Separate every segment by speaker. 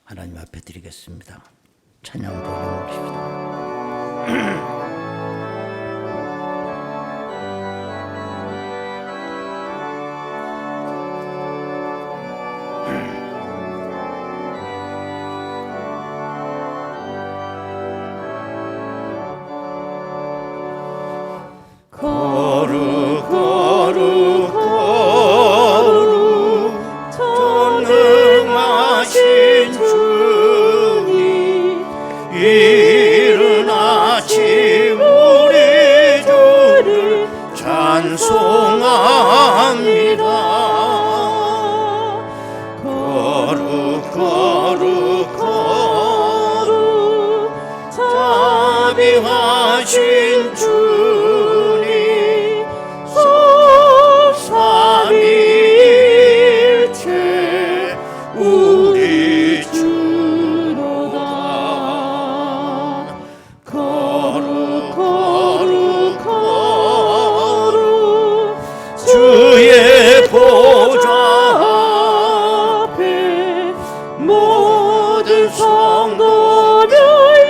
Speaker 1: 하나님 앞에 드리겠습니다. 찬양 보내드립시다.
Speaker 2: 이른 아침 우리 주를 찬송합니다. 거룩 거룩 거룩 자비하신 주님 삼위일체 우리 주로다. 거룩 거룩 거룩 주의 보좌 앞에 모든 성도별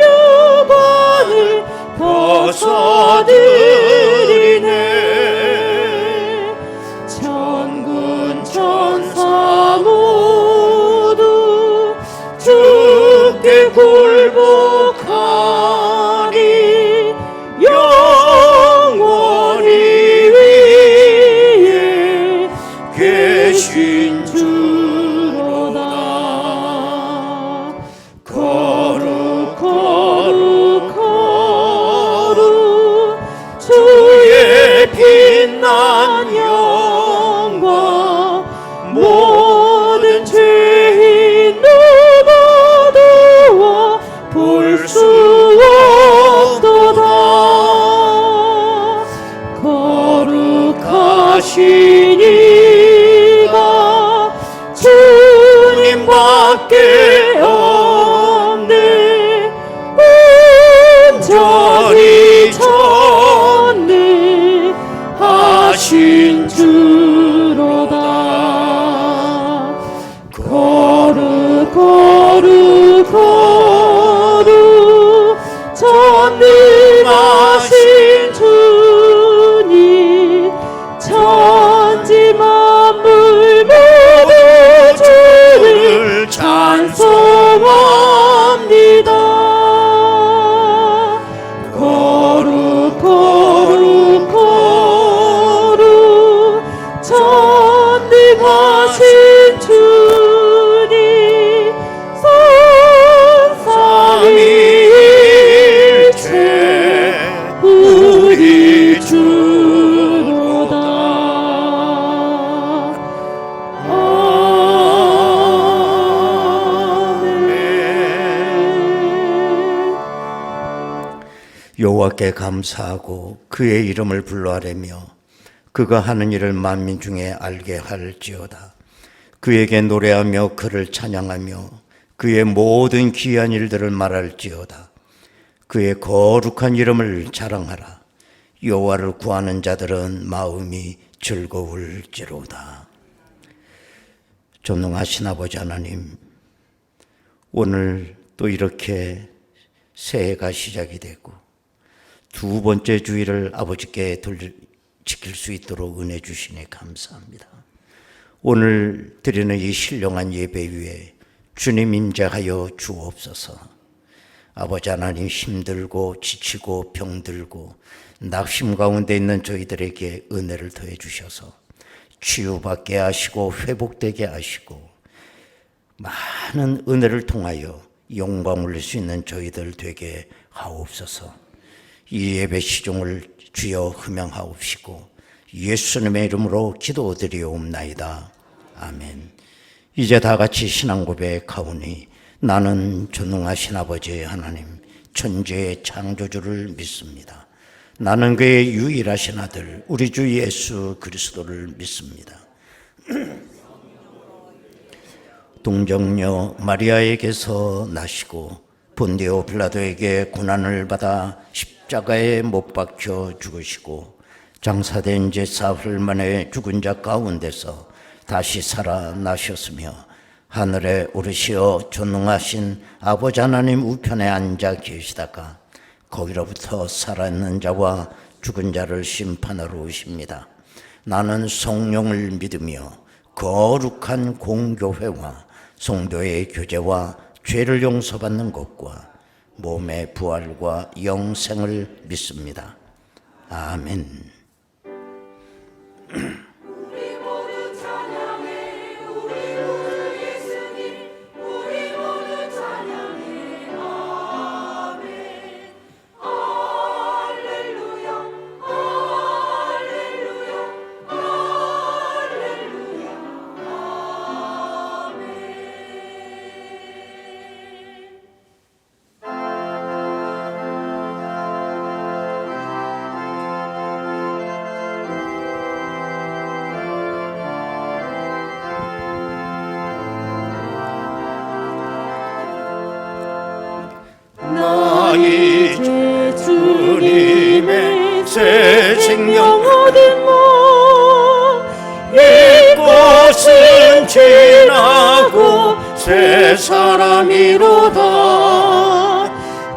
Speaker 2: 유반을 벗어드리네. 천군 천사 모두 주께 굴복하니 영원히 위에 계신 주로다. 거룩 거룩 거룩 주의 빛난 영광 모든 죄인 누구도 볼 수 없도다. 거룩하신 이가 주님밖에 없네. 온전히 전능하신 주로다. 거룩 거룩 거룩 전능하신 주님 천지 만물 모두 주를 찬송합니다. 거룩 거룩 거룩 전능하신 주님 삼위일체 우리 주로다. 아멘.
Speaker 1: 여호와께 감사하고 그의 이름을 불러하려며 그가 하는 일을 만민 중에 알게 할지어다. 그에게 노래하며 그를 찬양하며 그의 모든 귀한 일들을 말할지어다. 그의 거룩한 이름을 자랑하라. 여호와를 구하는 자들은 마음이 즐거울지로다. 전능하신 아버지 하나님, 오늘 또 이렇게 새해가 시작이 되고 두 번째 주일을 아버지께 지킬 수 있도록 은혜 주시니 감사합니다. 오늘 드리는 이 신령한 예배 위에 주님 임재하여 주옵소서. 아버지 하나님, 힘들고 지치고 병들고 낙심 가운데 있는 저희들에게 은혜를 더해 주셔서 치유받게 하시고 회복되게 하시고 많은 은혜를 통하여 영광 올릴 수 있는 저희들 되게 하옵소서. 이 예배 시종을 주여 흠양하옵시고 예수님의 이름으로 기도드리옵나이다. 아멘. 이제 다 같이 신앙 고백하오니 나는 전능하신 아버지 하나님 천지의 창조주를 믿습니다. 나는 그의 유일하신 아들 우리 주 예수 그리스도를 믿습니다. 동정녀 마리아에게서 나시고 본디오 빌라도에게 고난을 받아 십자가에 못 박혀 죽으시고 장사된 지 사흘 만에 죽은 자 가운데서 다시 살아나셨으며 하늘에 오르시어 전능하신 아버지 하나님 우편에 앉아 계시다가 거기로부터 살아있는 자와 죽은 자를 심판하러 오십니다. 나는 성령을 믿으며 거룩한 공교회와 성도의 교제와 죄를 용서받는 것과 몸의 부활과 영생을 믿습니다. 아멘.
Speaker 2: 우리 모두 찬양해 우리 모두 예수님 우리 모두 찬양해 아멘 할렐루야 할렐루야 할렐루야 아멘
Speaker 1: 나 이제
Speaker 2: 주님의
Speaker 1: 새 생명
Speaker 2: 얻은모
Speaker 1: 이곳은 지나고 새 사람이로다.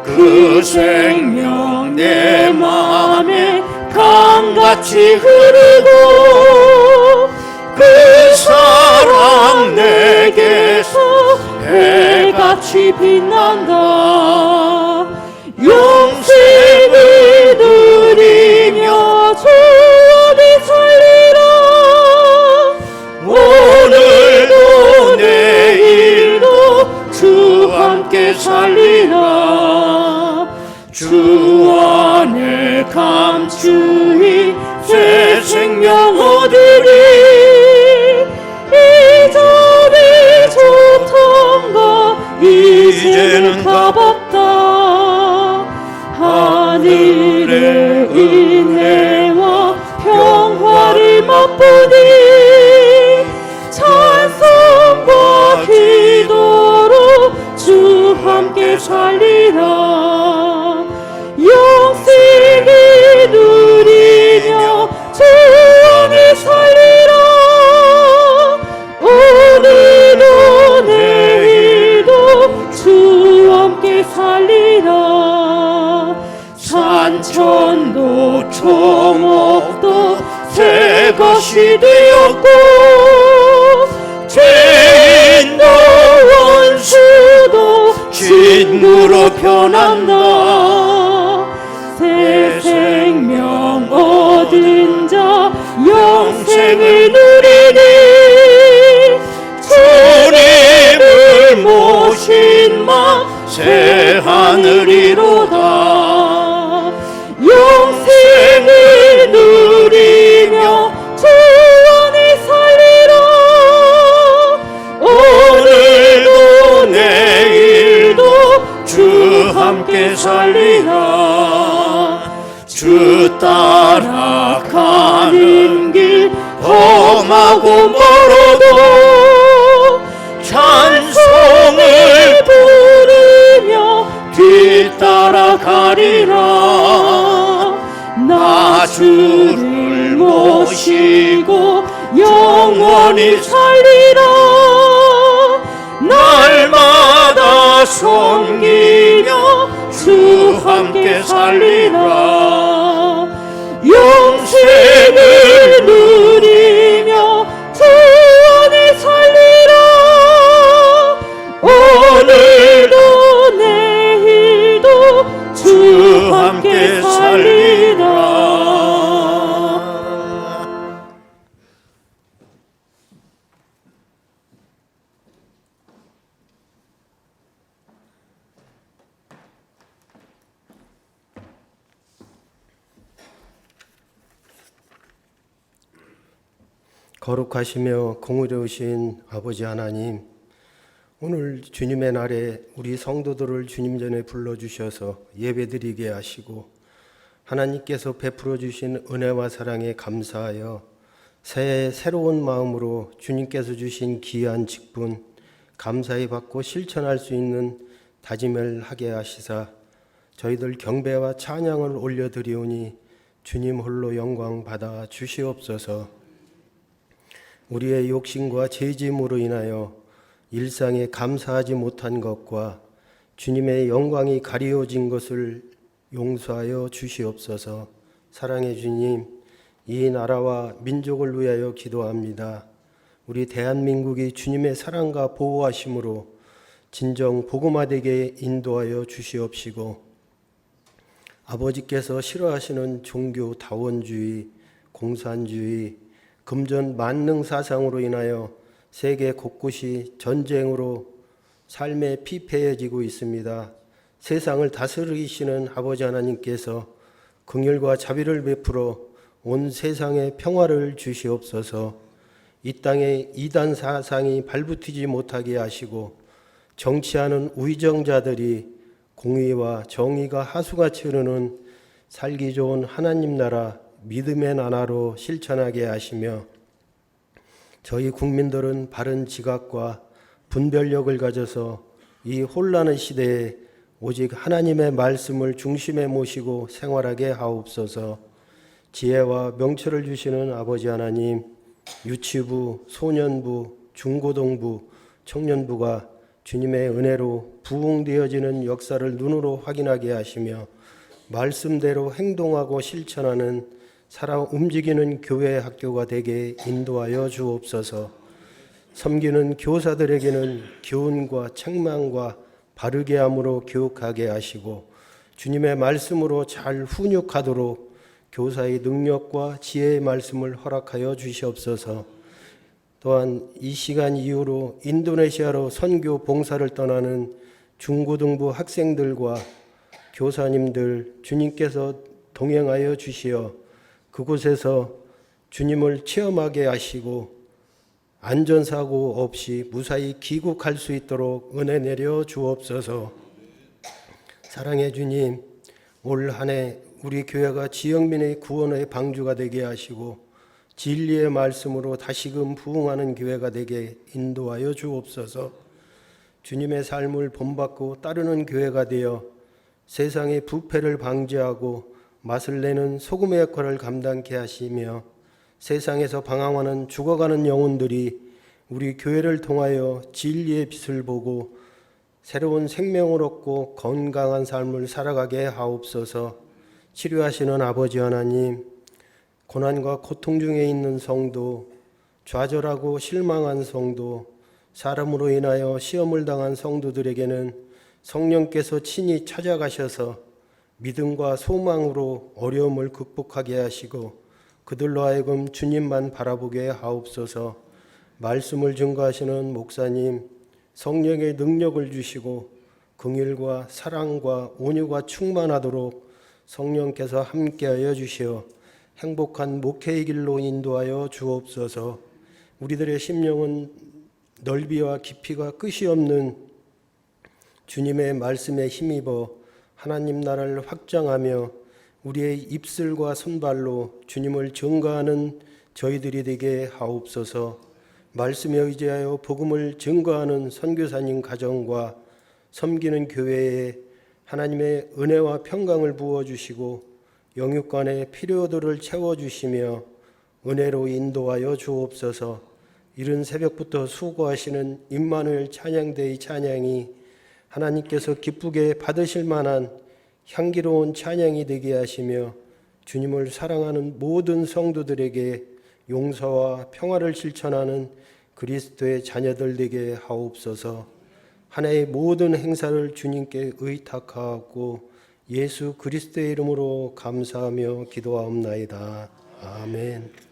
Speaker 1: 그 생명 내 맘에 강같이 흐르고 그 사랑 내게서 해같이 빛난다. 영생을 누리며 주 안에 살리라. 오늘도 내일도 주 함께 살리라. 주 안에 감추인 새 생명 얻으리. 이전에 좋던가 이제는 가봤다. 하늘의 은혜와 평화를 맛보니 찬송과 기도로 주 함께 살리라. 영생을 누리며 주 안에 살리라. 오늘도 내일도 주 함께 살리라. 산천도 초목도 새 것이 되었고 죄인도 원수도 친구로 변한다. 새 생명 얻은 자 영생을 누리니 주님을 모신 마 새 하늘이로다. 영생을 누리며 주 안에 살리라. 오늘도 내일도 주 함께 살리라. 주 따라가는 길 험하고 멀어도 찬송을 부르며 뒤따라가리라. 나 주를 모시고 영원히 살리라. 날마다 섬기며 주 함께 살리라. 영생을 누리며 주 안에 살리라. 오늘도 내일도 주 함께 살리라.
Speaker 3: 거룩하시며 공의로우신 아버지 하나님, 오늘 주님의 날에 우리 성도들을 주님 전에 불러주셔서 예배드리게 하시고 하나님께서 베풀어 주신 은혜와 사랑에 감사하여 새해 새로운 마음으로 주님께서 주신 귀한 직분 감사히 받고 실천할 수 있는 다짐을 하게 하시사 저희들 경배와 찬양을 올려드리오니 주님 홀로 영광 받아 주시옵소서. 우리의 욕심과 죄짐으로 인하여 일상에 감사하지 못한 것과 주님의 영광이 가리워진 것을 용서하여 주시옵소서. 사랑의 주님, 이 나라와 민족을 위하여 기도합니다. 우리 대한민국이 주님의 사랑과 보호하심으로 진정 복음화되게 인도하여 주시옵시고, 아버지께서 싫어하시는 종교 다원주의, 공산주의, 금전 만능 사상으로 인하여 세계 곳곳이 전쟁으로 삶에 피폐해지고 있습니다. 세상을 다스리시는 아버지 하나님께서 긍휼과 자비를 베풀어 온 세상에 평화를 주시옵소서. 이 땅에 이단 사상이 발붙이지 못하게 하시고 정치하는 우의정자들이 공의와 정의가 하수같이 흐르는 살기 좋은 하나님 나라 믿음의 나라로 실천하게 하시며, 저희 국민들은 바른 지각과 분별력을 가져서 이 혼란의 시대에 오직 하나님의 말씀을 중심에 모시고 생활하게 하옵소서. 지혜와 명철을 주시는 아버지 하나님, 유치부, 소년부, 중고등부, 청년부가 주님의 은혜로 부흥되어지는 역사를 눈으로 확인하게 하시며 말씀대로 행동하고 실천하는 살아 움직이는 교회 학교가 되게 인도하여 주옵소서. 섬기는 교사들에게는 교훈과 책망과 바르게 함으로 교육하게 하시고 주님의 말씀으로 잘 훈육하도록 교사의 능력과 지혜의 말씀을 허락하여 주시옵소서. 또한 이 시간 이후로 인도네시아로 선교 봉사를 떠나는 중고등부 학생들과 교사님들 주님께서 동행하여 주시어 그곳에서 주님을 체험하게 하시고 안전사고 없이 무사히 귀국할 수 있도록 은혜 내려 주옵소서. 사랑의 주님, 올 한 해 우리 교회가 지역민의 구원의 방주가 되게 하시고 진리의 말씀으로 다시금 부흥하는 교회가 되게 인도하여 주옵소서. 주님의 삶을 본받고 따르는 교회가 되어 세상의 부패를 방지하고 맛을 내는 소금의 역할을 감당케 하시며 세상에서 방황하는 죽어가는 영혼들이 우리 교회를 통하여 진리의 빛을 보고 새로운 생명을 얻고 건강한 삶을 살아가게 하옵소서. 치료하시는 아버지 하나님, 고난과 고통 중에 있는 성도, 좌절하고 실망한 성도, 사람으로 인하여 시험을 당한 성도들에게는 성령께서 친히 찾아가셔서 믿음과 소망으로 어려움을 극복하게 하시고 그들로 하여금 주님만 바라보게 하옵소서. 말씀을 증거하시는 목사님, 성령의 능력을 주시고 긍휼과 사랑과 온유가 충만하도록 성령께서 함께하여 주시어 행복한 목회의 길로 인도하여 주옵소서. 우리들의 심령은 넓이와 깊이가 끝이 없는 주님의 말씀에 힘입어 하나님 나라를 확장하며 우리의 입술과 손발로 주님을 증거하는 저희들이 되게 하옵소서. 말씀에 의지하여 복음을 증거하는 선교사님 가정과 섬기는 교회에 하나님의 은혜와 평강을 부어주시고 영육간의 필요들을 채워주시며 은혜로 인도하여 주옵소서. 이른 새벽부터 수고하시는 임마누엘 찬양대의 찬양이 하나님께서 기쁘게 받으실 만한 향기로운 찬양이 되게 하시며 주님을 사랑하는 모든 성도들에게 용서와 평화를 실천하는 그리스도의 자녀들 되게 하옵소서. 한 해의 모든 행사를 주님께 의탁하고 예수 그리스도의 이름으로 감사하며 기도하옵나이다. 아멘.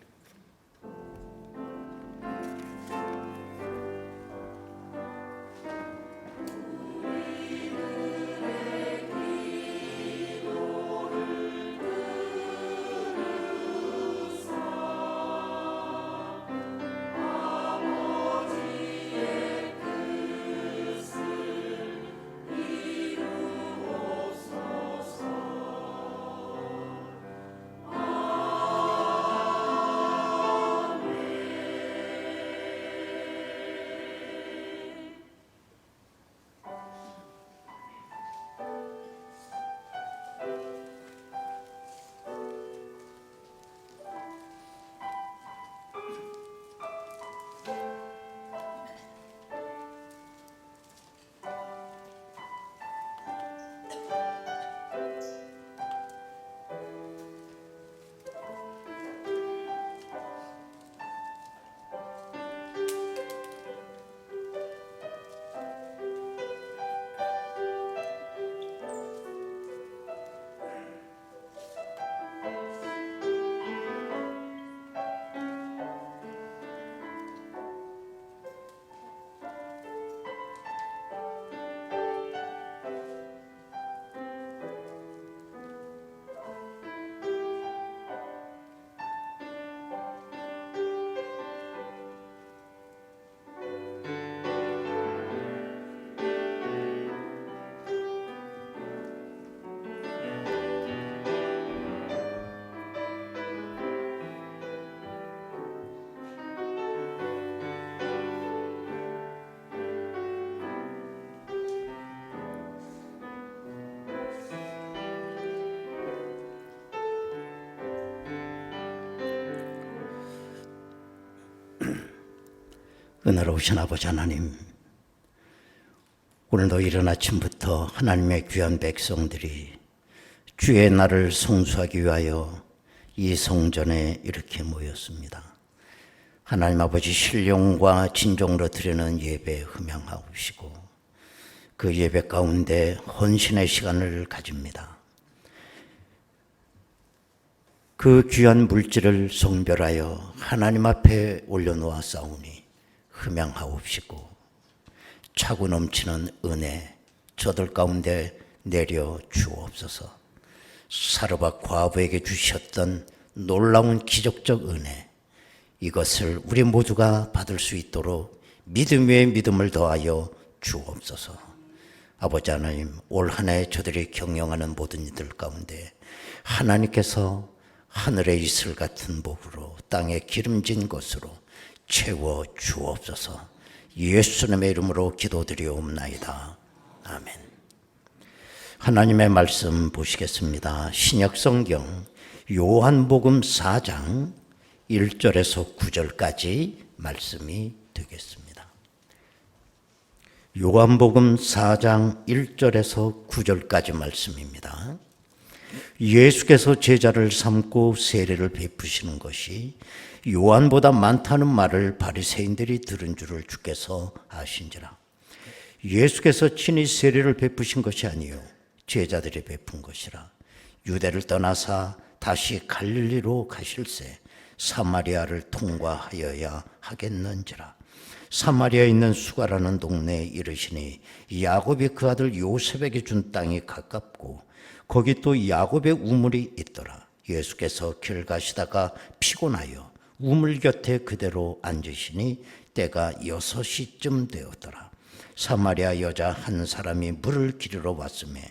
Speaker 4: 은혜로우신 아버지 하나님, 오늘도 이른 아침부터 하나님의 귀한 백성들이 주의 날을 성수하기 위하여 이 성전에 이렇게 모였습니다. 하나님 아버지, 신령과 진정으로 드리는 예배 흠양하옵시고 그 예배 가운데 헌신의 시간을 가집니다. 그 귀한 물질을 성별하여 하나님 앞에 올려놓아 싸우니 흠양하옵시고 차고 넘치는 은혜 저들 가운데 내려 주옵소서. 사르밧 과부에게 주셨던 놀라운 기적적 은혜, 이것을 우리 모두가 받을 수 있도록 믿음 위에 믿음을 더하여 주옵소서. 아버지 하나님, 올 한 해 저들이 경영하는 모든 이들 가운데 하나님께서 하늘의 이슬 같은 복으로 땅에 기름진 것으로 채워 주옵소서. 예수님의 이름으로 기도드리옵나이다. 아멘. 하나님의 말씀 보시겠습니다. 신약성경 요한복음 4장 1절에서 9절까지 말씀이 되겠습니다. 요한복음 4장 1절에서 9절까지 말씀입니다. 예수께서 제자를 삼고 세례를 베푸시는 것이 요한보다 많다는 말을 바리새인들이 들은 줄을 주께서 아신지라. 예수께서 친히 세례를 베푸신 것이 아니요 제자들이 베푼 것이라. 유대를 떠나사 다시 갈릴리로 가실새 사마리아를 통과하여야 하겠는지라. 사마리아에 있는 수가라는 동네에 이르시니 야곱이 그 아들 요셉에게 준 땅이 가깝고 거기 또 야곱의 우물이 있더라. 예수께서 길 가시다가 피곤하여 우물 곁에 그대로 앉으시니 때가 6시쯤 되었더라. 사마리아 여자 한 사람이 물을 기르러 왔으매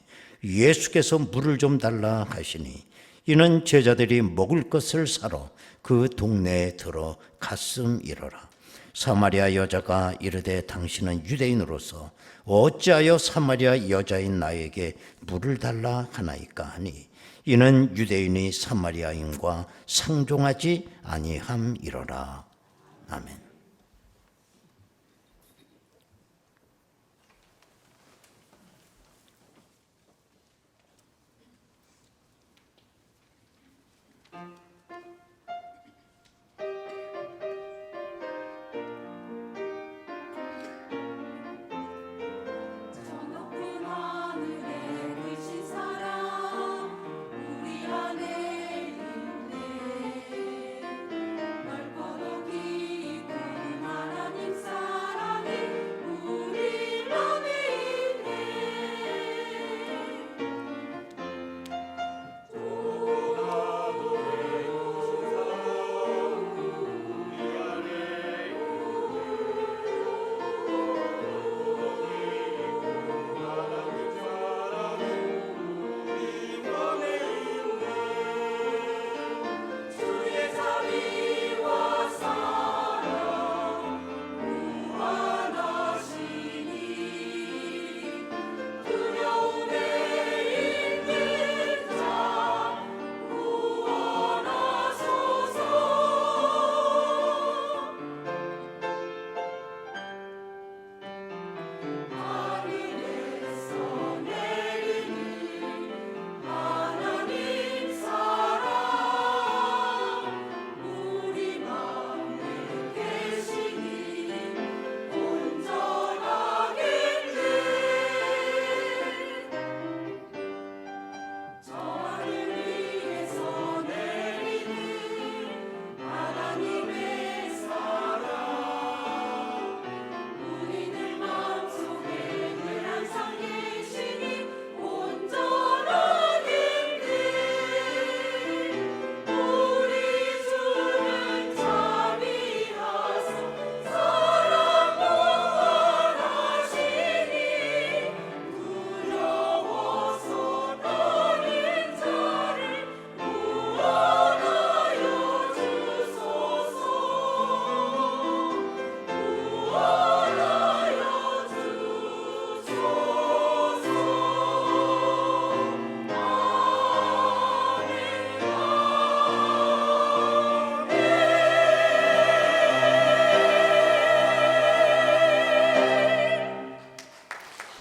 Speaker 4: 예수께서 물을 좀 달라 하시니 이는 제자들이 먹을 것을 사러 그 동네에 들어 갔음이로라. 사마리아 여자가 이르되 당신은 유대인으로서 어찌하여 사마리아 여자인 나에게 물을 달라 하나이까 하니 이는 유대인이 사마리아인과 상종하지 아니함이로라. 아멘.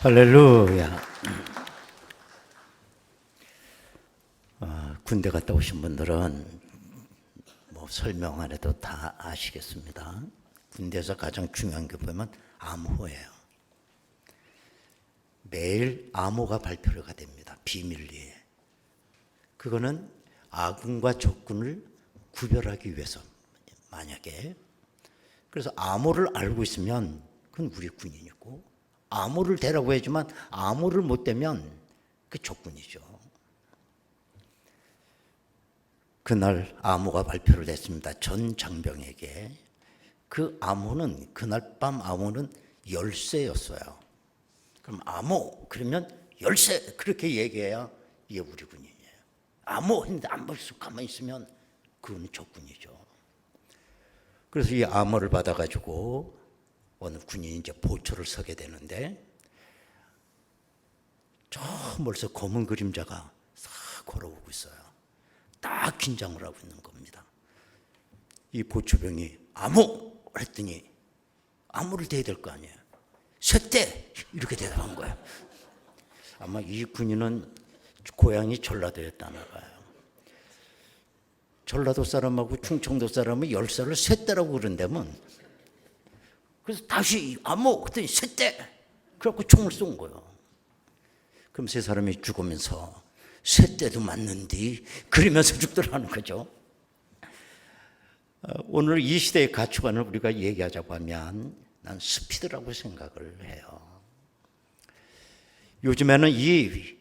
Speaker 4: 할렐루야. 군대 갔다 오신 분들은 뭐 설명 안 해도 다 아시겠습니다. 군대에서 가장 중요한 게 보면 암호예요. 매일 암호가 발표가 됩니다. 비밀리에. 그거는 아군과 적군을 구별하기 위해서, 만약에 그래서 암호를 알고 있으면 그건 우리 군인이고, 암호를 대라고 해야지만 암호를 못 대면 그 적군이죠. 그날 암호가 발표를 했습니다. 전 장병에게. 그 암호는, 그날 밤 암호는 열쇠였어요. 그럼 암호 그러면 열쇠 그렇게 얘기해야 이게 우리 군인이에요. 암호 했는데 안 벌써 가만히 있으면 그건 적군이죠. 그래서 이 암호를 받아가지고 어느 군인이 이제 보초를 서게 되는데, 저 멀리서 검은 그림자가 싹 걸어오고 있어요. 딱 긴장을 하고 있는 겁니다. 이 보초병이 암호 했더니 암호를 대야 될 거 아니에요. 쇠대 이렇게 대답한 거예요. 아마 이 군인은 고향이 전라도였다나 봐요. 전라도 사람하고 충청도 사람은 열쇠를 쇠대라고 그런다면, 그래서 다시 암호 그랬더니 쇠대 그래갖고 총을 쏜 거예요. 그럼 세 사람이 죽으면서 쇠대도 맞는디 그러면서 죽더라는 거죠. 오늘 이 시대의 가치관을 우리가 얘기하자고 하면 난 스피드라고 생각을 해요. 요즘에는 이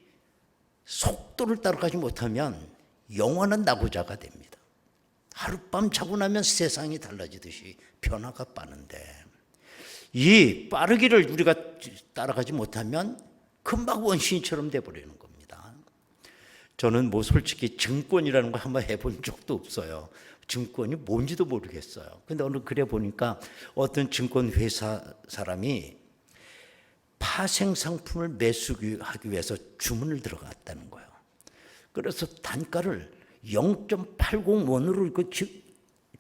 Speaker 4: 속도를 따라가지 못하면 영원한 낙오자가 됩니다. 하룻밤 자고 나면 세상이 달라지듯이 변화가 빠른데, 이 빠르기를 우리가 따라가지 못하면 금방 원시인처럼 돼버리는 겁니다. 저는 뭐 솔직히 증권이라는 거 한번 해본 적도 없어요. 증권이 뭔지도 모르겠어요. 근데 오늘 그래 보니까 어떤 증권회사 사람이 파생 상품을 매수하기 위해서 주문을 들어갔다는 거예요. 그래서 단가를 0.801으로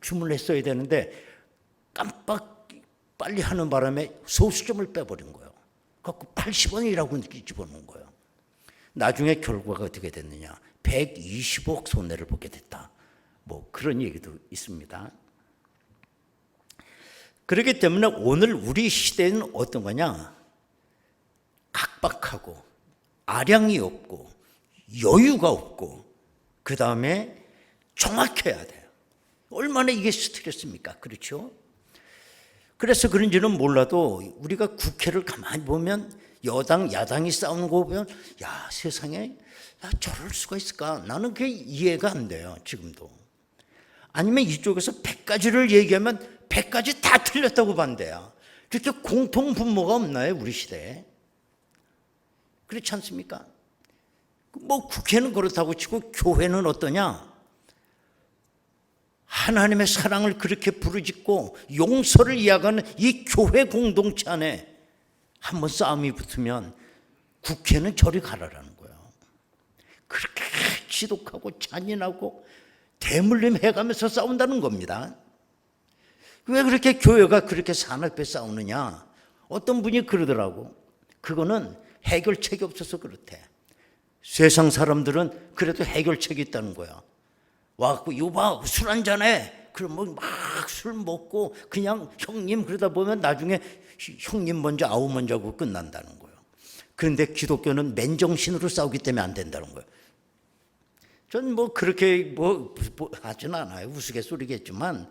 Speaker 4: 주문을 했어야 되는데 깜빡 빨리 하는 바람에 소수점을 빼버린 거예요. 그래서 80원이라고 집어넣은 거예요. 나중에 결과가 어떻게 됐느냐, 120억 손해를 보게 됐다. 뭐 그런 얘기도 있습니다. 그렇기 때문에 오늘 우리 시대는 어떤 거냐, 각박하고 아량이 없고 여유가 없고 그 다음에 정확해야 돼요. 얼마나 이게 스트레스입니까? 그렇죠? 그래서 그런지는 몰라도 우리가 국회를 가만히 보면 여당 야당이 싸우는 거 보면, 야 세상에, 야 저럴 수가 있을까? 나는 그게 이해가 안 돼요. 지금도. 아니면 이쪽에서 100가지를 얘기하면 100가지 다 틀렸다고 반대야. 그렇게 공통 분모가 없나요, 우리 시대에? 그렇지 않습니까? 뭐 국회는 그렇다고 치고 교회는 어떠냐? 하나님의 사랑을 그렇게 부르짖고 용서를 이야기하는 이 교회 공동체 안에 한번 싸움이 붙으면 국회는 저리 가라라는 거예요. 그렇게 지독하고 잔인하고 대물림 해가면서 싸운다는 겁니다. 왜 그렇게 교회가 그렇게 사납게 싸우느냐? 어떤 분이 그러더라고. 그거는 해결책이 없어서 그렇대. 세상 사람들은 그래도 해결책이 있다는 거야. 와갖고 여봐 술 한잔해. 그러면 막 술 먹고 그냥 형님 그러다 보면 나중에 형님 먼저 아우 먼저 하고 끝난다는 거예요. 그런데 기독교는 맨정신으로 싸우기 때문에 안 된다는 거예요. 전 뭐 그렇게 뭐 하진 않아요. 우스갯소리겠지만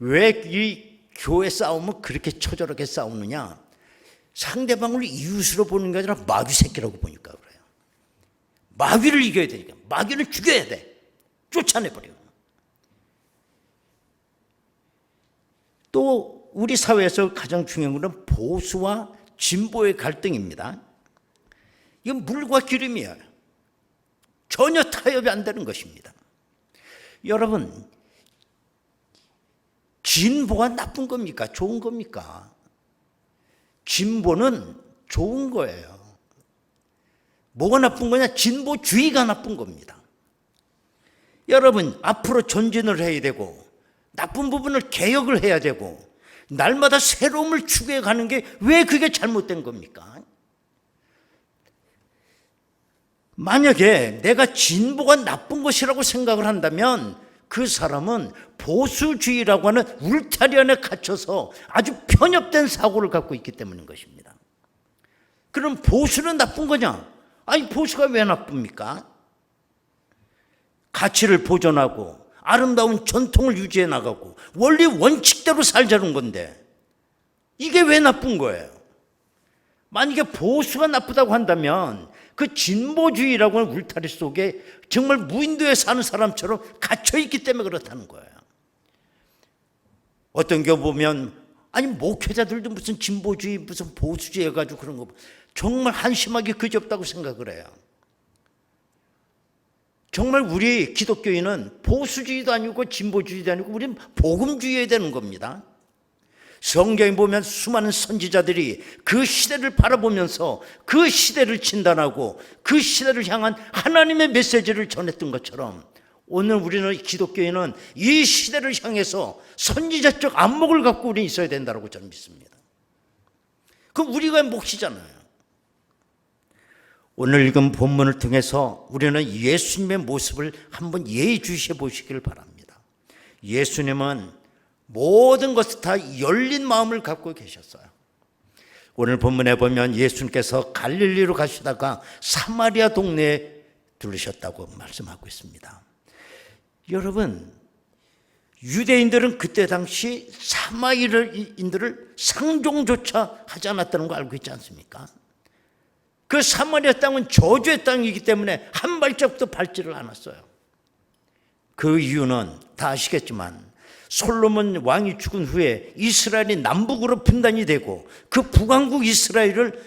Speaker 4: 왜 이 교회 싸움은 그렇게 처절하게 싸우느냐? 상대방을 이웃으로 보는 게 아니라 마귀 새끼라고 보니까 그래요. 마귀를 이겨야 되니까 마귀를 죽여야 돼. 쫓아내버려. 또 우리 사회에서 가장 중요한 것은 보수와 진보의 갈등입니다. 이건 물과 기름이에요. 전혀 타협이 안 되는 것입니다. 여러분, 진보가 나쁜 겁니까? 좋은 겁니까? 진보는 좋은 거예요. 뭐가 나쁜 거냐? 진보주의가 나쁜 겁니다. 여러분, 앞으로 전진을 해야 되고 나쁜 부분을 개혁을 해야 되고 날마다 새로움을 추구해 가는 게 왜 그게 잘못된 겁니까? 만약에 내가 진보가 나쁜 것이라고 생각을 한다면 그 사람은 보수주의라고 하는 울타리 안에 갇혀서 아주 편협된 사고를 갖고 있기 때문인 것입니다. 그럼 보수는 나쁜 거냐? 아니, 보수가 왜 나쁩니까? 가치를 보존하고 아름다운 전통을 유지해 나가고 원리 원칙대로 살자는 건데 이게 왜 나쁜 거예요? 만약에 보수가 나쁘다고 한다면 그 진보주의라고 하는 울타리 속에 정말 무인도에 사는 사람처럼 갇혀있기 때문에 그렇다는 거예요. 어떤 경우 보면 아니 목회자들도 무슨 진보주의 무슨 보수주의 해가지고 그런 거 정말 한심하게 그지없다고 생각을 해요. 정말 우리 기독교인은 보수주의도 아니고 진보주의도 아니고 우리는 복음주의해야 되는 겁니다. 성경에 보면 수많은 선지자들이 그 시대를 바라보면서 그 시대를 진단하고 그 시대를 향한 하나님의 메시지를 전했던 것처럼 오늘 우리는 기독교인은 이 시대를 향해서 선지자적 안목을 갖고 우리는 있어야 된다고 저는 믿습니다. 그럼 우리가 몫이잖아요. 오늘 읽은 본문을 통해서 우리는 예수님의 모습을 한번 예의주시해 보시길 바랍니다. 예수님은 모든 것을 다 열린 마음을 갖고 계셨어요. 오늘 본문에 보면 예수님께서 갈릴리로 가시다가 사마리아 동네에 들르셨다고 말씀하고 있습니다. 여러분, 유대인들은 그때 당시 사마리아인들을 상종조차 하지 않았다는 거 알고 있지 않습니까? 그 사마리아 땅은 저주의 땅이기 때문에 한 발짝도 밟지를 않았어요. 그 이유는 다 아시겠지만 솔로몬 왕이 죽은 후에 이스라엘이 남북으로 분단이 되고 그 북왕국 이스라엘을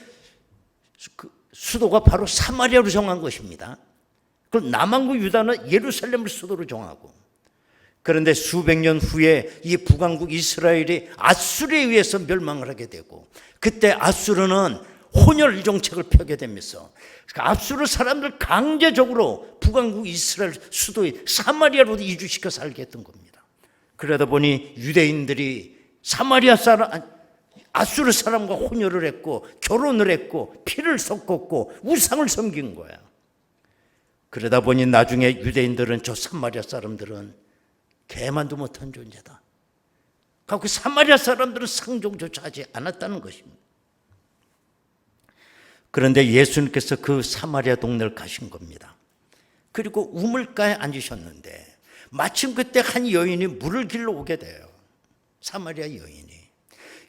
Speaker 4: 수도가 바로 사마리아로 정한 것입니다. 그럼 남왕국 유다는 예루살렘을 수도로 정하고 그런데 수백 년 후에 이 북왕국 이스라엘이 아수르에 의해서 멸망을 하게 되고 그때 아수르는 혼혈 정책을 펴게 되면서 아수르 사람들 강제적으로 북왕국 이스라엘 수도의 사마리아로 이주시켜 살게 했던 겁니다. 그러다 보니 유대인들이 사마리아 사람, 아수르 사람과 혼혈을 했고 결혼을 했고 피를 섞었고 우상을 섬긴 거야. 그러다 보니 나중에 유대인들은 저 사마리아 사람들은 개만도 못한 존재다. 그 사마리아 사람들은 상종조차 하지 않았다는 것입니다. 그런데 예수님께서 그 사마리아 동네를 가신 겁니다. 그리고 우물가에 앉으셨는데 마침 그때 한 여인이 물을 길러 오게 돼요. 사마리아 여인이.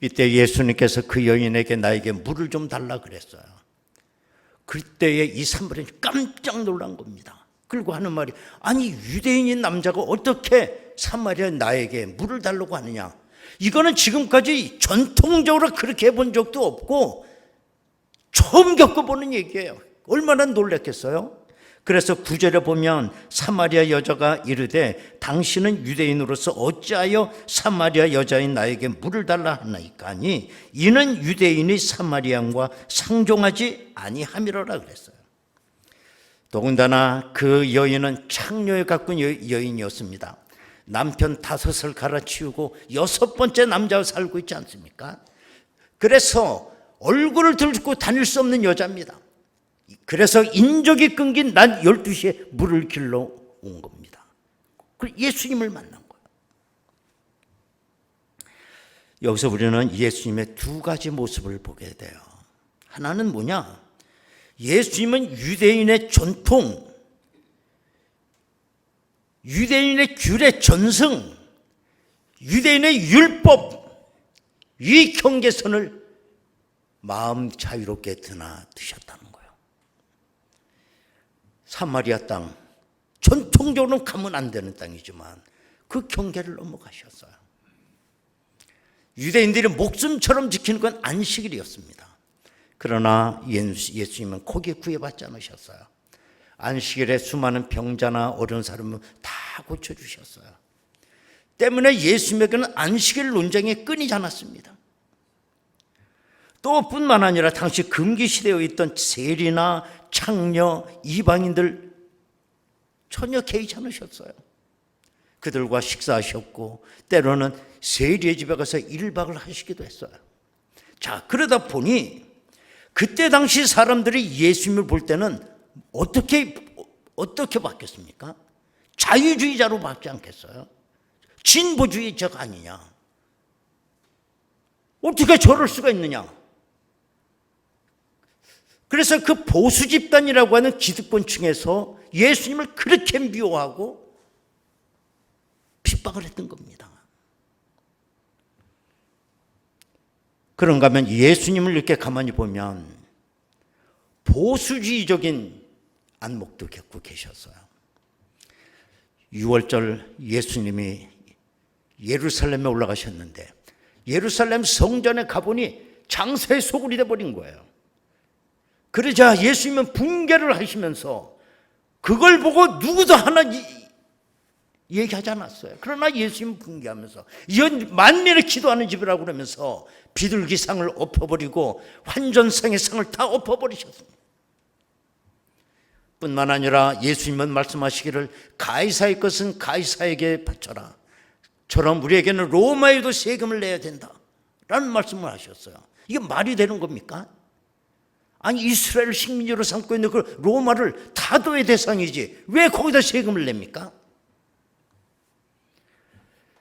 Speaker 4: 이때 예수님께서 그 여인에게 나에게 물을 좀 달라 그랬어요. 그때에 이 사마리아인이 깜짝 놀란 겁니다. 그리고 하는 말이 아니 유대인인 남자가 어떻게 사마리아 나에게 물을 달라고 하느냐. 이거는 지금까지 전통적으로 그렇게 해본 적도 없고 처음 겪어보는 얘기예요. 얼마나 놀랐겠어요? 그래서 9절에 보면 사마리아 여자가 이르되 당신은 유대인으로서 어찌하여 사마리아 여자인 나에게 물을 달라 하나이까 하니 이는 유대인이 사마리아인과 상종하지 아니함이로라 그랬어요. 더군다나 그 여인은 창녀에 가꾼 여인이었습니다. 남편 5을 갈아치우고 6번째 남자와 살고 있지 않습니까? 그래서 얼굴을 들고 다닐 수 없는 여자입니다. 그래서 인적이 끊긴 낮 12시에 물을 길러 온 겁니다. 그리고 예수님을 만난 거예요. 여기서 우리는 예수님의 두 가지 모습을 보게 돼요. 하나는 뭐냐? 예수님은 유대인의 전통, 유대인의 규례 전승, 유대인의 율법, 이 경계선을 마음 자유롭게 드셨다는 거예요. 사마리아 땅, 전통적으로는 가면 안 되는 땅이지만 그 경계를 넘어가셨어요. 유대인들이 목숨처럼 지키는 건 안식일이었습니다. 그러나 예수님은 거기에 구애받지 않으셨어요. 안식일에 수많은 병자나 어려운 사람을 다 고쳐주셨어요. 때문에 예수님에게는 안식일 논쟁이 끊이지 않았습니다. 또 뿐만 아니라 당시 금기시대에 있던 세리나 창녀, 이방인들 전혀 개의치 않으셨어요. 그들과 식사하셨고 때로는 세리의 집에 가서 1박을 하시기도 했어요. 자, 그러다 보니 그때 당시 사람들이 예수님을 볼 때는 어떻게 바뀌었습니까? 자유주의자로 바뀌지 않겠어요? 진보주의자가 아니냐? 어떻게 저럴 수가 있느냐? 그래서 그 보수 집단이라고 하는 기득권층에서 예수님을 그렇게 미워하고 핍박을 했던 겁니다. 그런가 하면 예수님을 이렇게 가만히 보면 보수주의적인 안목도 겪고 계셨어요. 6월절 예수님이 예루살렘에 올라가셨는데 예루살렘 성전에 가보니 장사의 소굴이 돼버린 거예요. 그러자 예수님은 분개를 하시면서 그걸 보고 누구도 하나 얘기하지 않았어요. 그러나 예수님은 분개하면서 이건 만민의 기도하는 집이라고 그러면서 비둘기상을 엎어버리고 환전상의 상을 다 엎어버리셨습니다. 뿐만 아니라 예수님은 말씀하시기를 가이사의 것은 가이사에게 바쳐라. 저럼 우리에게는 로마에도 세금을 내야 된다 라는 말씀을 하셨어요. 이게 말이 되는 겁니까? 아니 이스라엘 식민지로 삼고 있는 그 로마를 타도의 대상이지 왜 거기다 세금을 냅니까?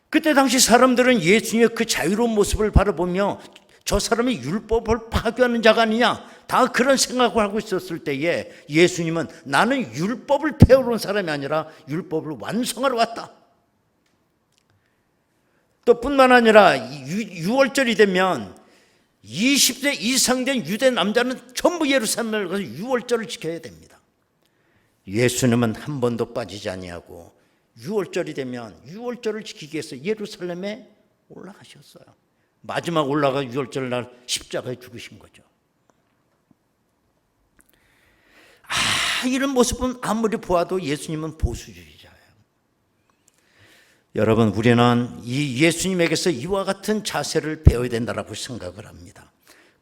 Speaker 4: 그때 당시 사람들은 예수님의 그 자유로운 모습을 바라보며 저 사람이 율법을 파괴하는 자가 아니냐 다 그런 생각을 하고 있었을 때에 예수님은 나는 율법을 배우러 온 사람이 아니라 율법을 완성하러 왔다. 또 뿐만 아니라 6월절이 되면 20세 이상 된 유대 남자는 전부 예루살렘을 가서 6월절을 지켜야 됩니다. 예수님은 한 번도 빠지지 아니하고 6월절이 되면 6월절을 지키기 위해서 예루살렘에 올라가셨어요. 마지막 올라가 6월절 날 십자가에 죽으신 거죠. 이런 모습은 아무리 보아도 예수님은 보수주의자예요. 여러분 우리는 이 예수님에게서 이와 같은 자세를 배워야 된다고 생각을 합니다.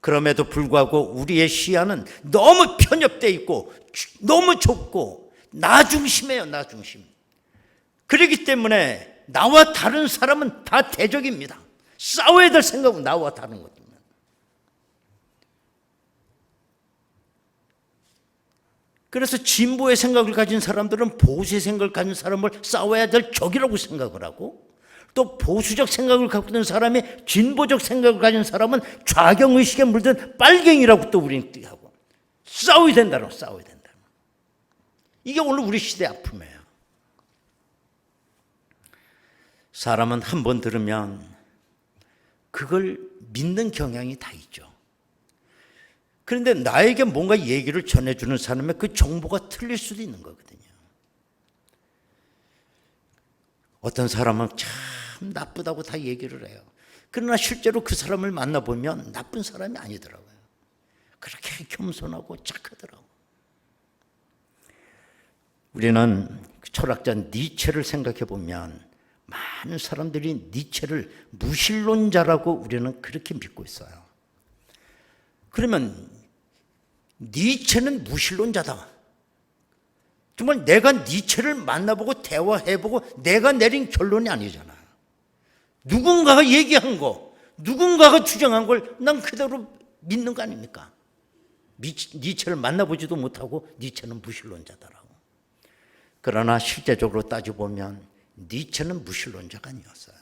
Speaker 4: 그럼에도 불구하고 우리의 시야는 너무 편협되어 있고 너무 좁고 나 중심이에요. 나 중심. 그렇기 때문에 나와 다른 사람은 다 대적입니다. 싸워야 될 생각은 나와 다른 것입니다. 그래서 진보의 생각을 가진 사람들은 보수의 생각을 가진 사람을 싸워야 될 적이라고 생각을 하고 또 보수적 생각을 갖고 있는 사람이 진보적 생각을 가진 사람은 좌경의식에 물든 빨갱이라고 또 우리는 하고 싸워야 된다고 싸워야 된다. 이게 오늘 우리 시대의 아픔이에요. 사람은 한 번 들으면 그걸 믿는 경향이 다 있죠. 그런데 나에게 뭔가 얘기를 전해주는 사람의 그 정보가 틀릴 수도 있는 거거든요. 어떤 사람은 참 나쁘다고 다 얘기를 해요. 그러나 실제로 그 사람을 만나보면 나쁜 사람이 아니더라고요. 그렇게 겸손하고 착하더라고요. 우리는 철학자 니체를 생각해 보면 많은 사람들이 니체를 무신론자라고 우리는 그렇게 믿고 있어요. 그러면 니체는 무신론자다. 정말 내가 니체를 만나보고 대화해보고 내가 내린 결론이 아니잖아요. 누군가가 얘기한 거, 누군가가 주장한 걸 난 그대로 믿는 거 아닙니까? 니체를 만나보지도 못하고 니체는 무신론자다라고. 그러나 실제적으로 따져보면 니체는 무신론자가 아니었어요.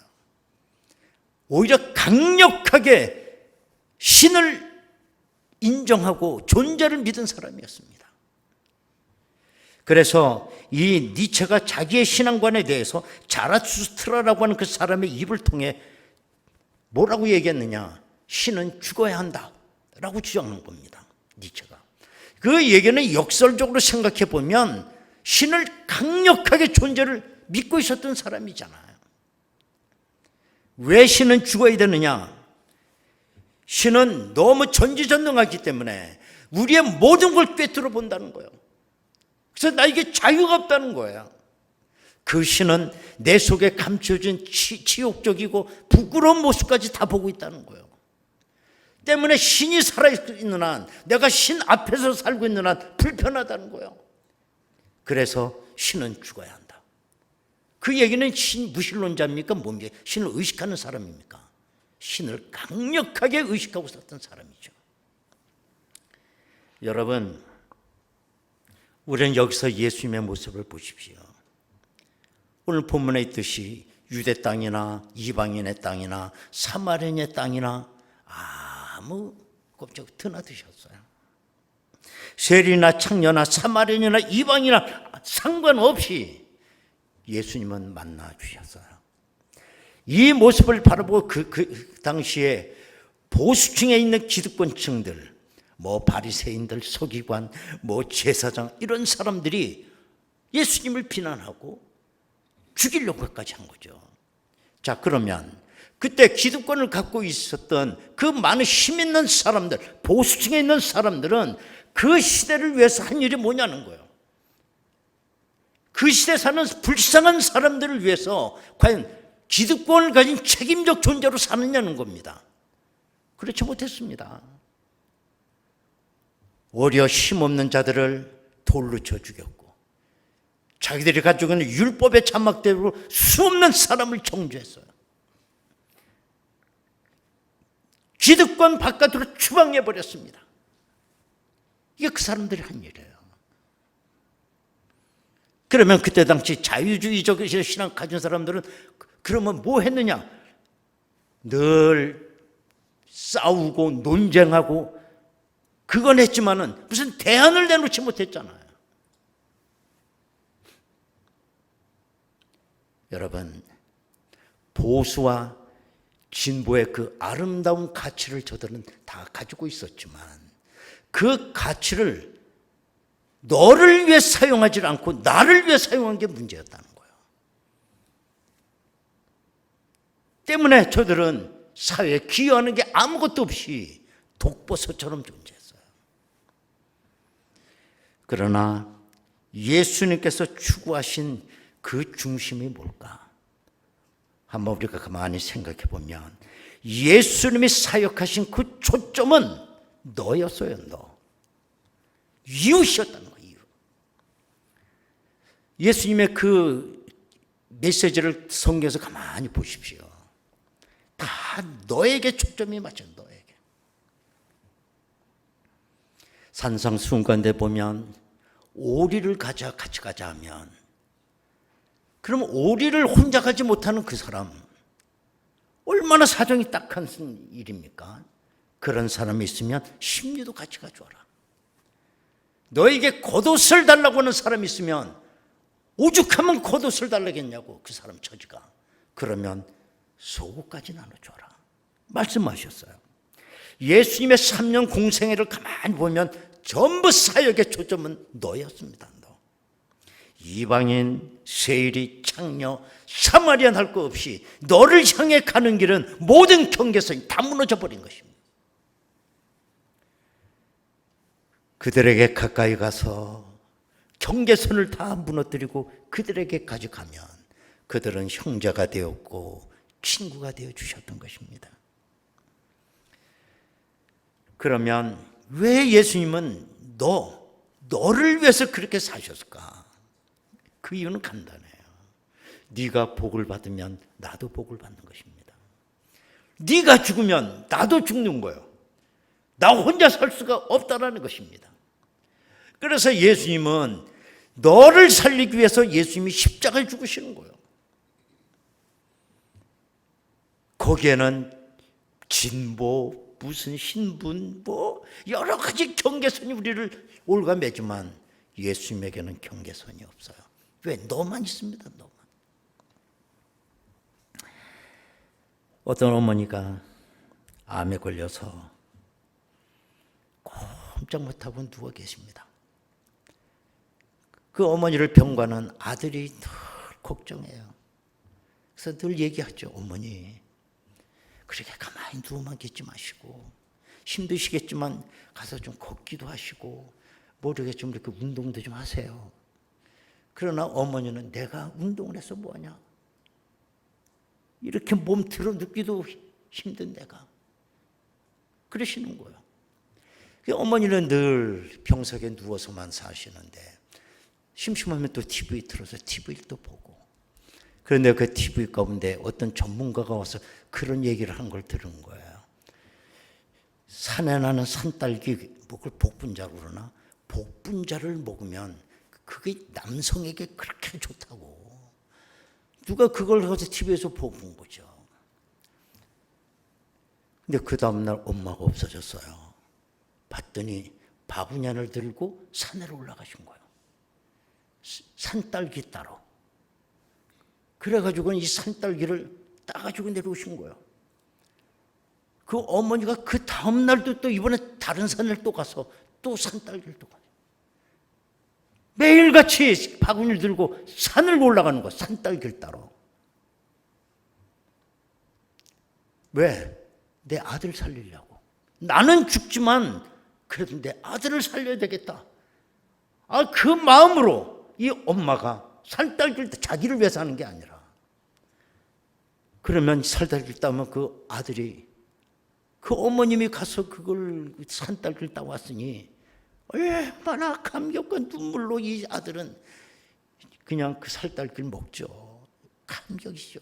Speaker 4: 오히려 강력하게 신을 인정하고 존재를 믿은 사람이었습니다. 그래서 이 니체가 자기의 신앙관에 대해서 자라투스트라라고 하는 그 사람의 입을 통해 뭐라고 얘기했느냐? 신은 죽어야 한다 라고 주장한 겁니다. 니체가. 그 얘기는 역설적으로 생각해 보면 신을 강력하게 존재를 믿고 있었던 사람이잖아요. 왜 신은 죽어야 되느냐? 신은 너무 전지전능하기 때문에 우리의 모든 걸 꿰뚫어 본다는 거예요. 그래서 나에게 자유가 없다는 거예요. 그 신은 내 속에 감춰진 치욕적이고 부끄러운 모습까지 다 보고 있다는 거예요. 때문에 신이 살아있는 한, 내가 신 앞에서 살고 있는 한 불편하다는 거예요. 그래서 신은 죽어야 한다. 그 얘기는 신 무신론자입니까? 뭡니까? 신을 의식하는 사람입니까? 신을 강력하게 의식하고 살았던 사람이죠. 여러분, 우리는 여기서 예수님의 모습을 보십시오. 오늘 본문에 있듯이 유대 땅이나 이방인의 땅이나 사마리아인의 땅이나 아무 꼼짝 드나드셨어요. 세리나 창녀나 사마리아인이나 이방이나 상관없이 예수님은 만나 주셨어요. 이 모습을 바라보고 그 당시에 보수층에 있는 기득권층들, 뭐 바리새인들, 서기관, 뭐 제사장 이런 사람들이 예수님을 비난하고 죽이려고까지 한 거죠. 자, 그러면 그때 기득권을 갖고 있었던 그 많은 힘 있는 사람들, 보수층에 있는 사람들은 그 시대를 위해서 한 일이 뭐냐는 거예요. 그 시대 사는 불쌍한 사람들을 위해서 과연 기득권을 가진 책임적 존재로 사느냐는 겁니다. 그렇지 못했습니다. 오히려 힘없는 자들을 돌로 쳐 죽였고 자기들이 가지고 있는 율법의 장막대로 수없는 사람을 정죄했어요. 기득권 바깥으로 추방해버렸습니다. 이게 그 사람들이 한 일이에요. 그러면 그때 당시 자유주의적 신앙 가진 사람들은 그러면 뭐 했느냐? 늘 싸우고 논쟁하고 그건 했지만은 무슨 대안을 내놓지 못했잖아요. 여러분, 보수와 진보의 그 아름다운 가치를 저들은 다 가지고 있었지만 그 가치를 너를 위해 사용하지 않고 나를 위해 사용한 게 문제였다는 거예요. 때문에 저들은 사회에 기여하는 게 아무것도 없이 독버섯처럼 존재했어요. 그러나 예수님께서 추구하신 그 중심이 뭘까? 한번 우리가 가만히 생각해 보면 예수님이 사역하신 그 초점은 너였어요. 너. 이웃이었다는 거예요. 이웃. 예수님의 그 메시지를 성경에서 가만히 보십시오. 다 너에게 초점이 맞춰. 너에게. 산상수훈가인데 보면 오리를 같이 가자 하면 그럼 오리를 혼자 가지 못하는 그 사람 얼마나 사정이 딱한 일입니까? 그런 사람이 있으면 심리도 같이 가져와라. 너에게 겉옷을 달라고 하는 사람이 있으면 오죽하면 겉옷을 달라겠냐고 그 사람 처지가. 그러면 속옷까지 나눠줘라 말씀하셨어요. 예수님의 3년 공생애를 가만히 보면 전부 사역의 초점은 너였습니다. 너. 이방인, 세리, 창녀, 사마리안 할 것 없이 너를 향해 가는 길은 모든 경계선이 다 무너져 버린 것입니다. 그들에게 가까이 가서 경계선을 다 무너뜨리고 그들에게까지 가면 그들은 형제가 되었고 친구가 되어 주셨던 것입니다. 그러면 왜 예수님은 너를 위해서 그렇게 사셨을까? 그 이유는 간단해요. 네가 복을 받으면 나도 복을 받는 것입니다. 네가 죽으면 나도 죽는 거예요. 나 혼자 살 수가 없다라는 것입니다. 그래서 예수님은 너를 살리기 위해서 예수님이 십자가에 죽으시는 거예요. 거기에는 진보, 무슨 신분, 뭐 여러 가지 경계선이 우리를 올가매지만 예수님에게는 경계선이 없어요. 왜? 너만 있습니다. 너만. 어떤 어머니가 암에 걸려서 꼼짝 못하고 누워 계십니다. 그 어머니를 병관한 아들이 늘 걱정해요. 그래서 늘 얘기하죠. 어머니, 그렇게 가만히 누워만 계지 마시고 힘드시겠지만 가서 좀 걷기도 하시고 모르게 좀 이렇게 운동도 좀 하세요. 그러나 어머니는 내가 운동을 해서 뭐하냐? 이렇게 몸 틀어 눕기도 힘든 내가. 그러시는 거예요. 어머니는 늘 병석에 누워서만 사시는데 심심하면 또 TV 틀어서 TV를 또 보고. 그런데 그 TV 가운데 어떤 전문가가 와서 그런 얘기를 한 걸 들은 거예요. 산에 나는 산딸기, 그걸 복분자로 그러나? 복분자를 먹으면 그게 남성에게 그렇게 좋다고. 누가 그걸 가서 TV에서 본 거죠. 근데 그 다음날 엄마가 없어졌어요. 봤더니 바구니를 들고 산으로 올라가신 거예요. 산딸기 따러. 그래가지고 이 산딸기를 따가지고 내려오신 거예요. 그 어머니가 그 다음날도 또 이번에 다른 산을 또 가서 또 산딸기를 또 가요. 매일같이 바구니를 들고 산을 올라가는 거예요. 산딸기를 따러. 왜? 내 아들 살리려고. 나는 죽지만 그래도 내 아들을 살려야 되겠다. 그 마음으로 이 엄마가 산딸기를 자기를 위해서 하는 게 아니라, 그러면 산딸기를 따면 그 아들이, 그 어머님이 가서 그걸 산딸기를 따왔으니 얼마나 감격과 눈물로 이 아들은 그냥 그 산딸기를 먹죠. 감격이죠.